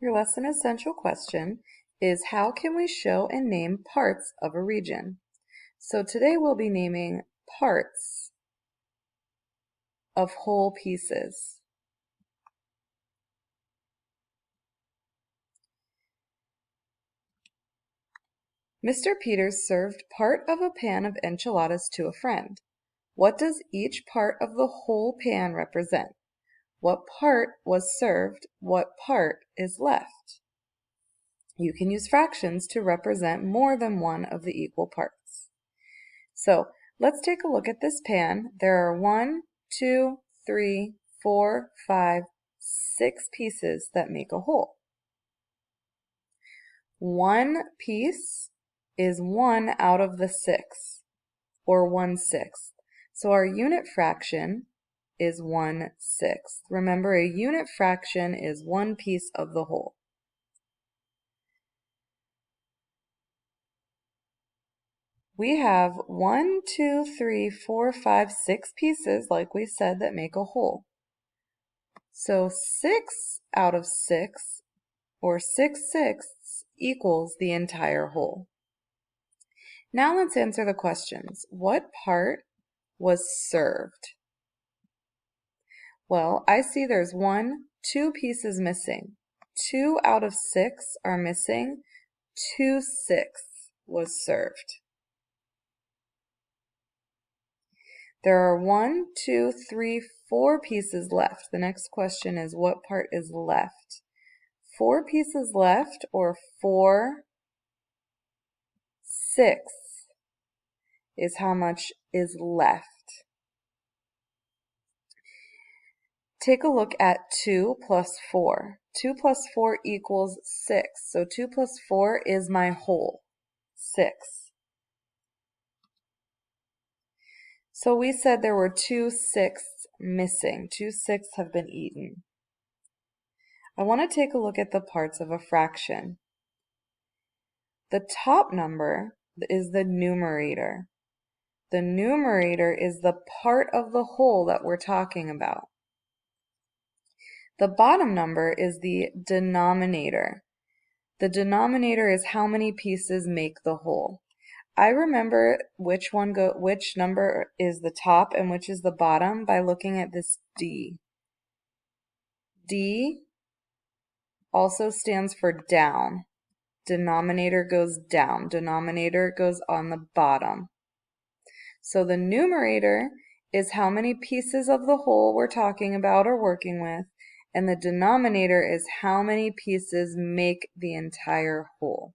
Your lesson essential question is how can we show and name parts of a region? So today we'll be naming parts of whole pieces. Mr. Peters served part of a pan of enchiladas to a friend. What does each part of the whole pan represent? What part was served? What part is left? You can use fractions to represent more than one of the equal parts. So let's take a look at this pan. There are 1, 2, 3, 4, 5, 6 pieces that make a whole. One piece is 1 out of the 6, or 1/6. So our unit fraction is 1/6. Remember, a unit fraction is one piece of the whole. We have 1, 2, 3, 4, 5, 6 pieces, like we said, that make a whole. So 6 out of 6, or 6/6, equals the entire whole. Now let's answer the questions. What part was served? Well, I see there's 2 pieces missing. 2 out of 6 are missing. 2/6 was served. There are 1, 2, 3, 4 pieces left. The next question is what part is left? 4 pieces left, or 4/6 is how much is left. Take a look at 2 plus 4. 2 plus 4 equals 6. So 2 plus 4 is my whole, 6. So we said there were 2/6 missing. 2/6 have been eaten. I want to take a look at the parts of a fraction. The top number is the numerator. The numerator is the part of the whole that we're talking about. The bottom number is the denominator. The denominator is how many pieces make the whole. I remember which number is the top and which is the bottom by looking at this D. D also stands for down. Denominator goes down. Denominator goes on the bottom. So the numerator is how many pieces of the whole we're talking about or working with, and the denominator is how many pieces make the entire whole.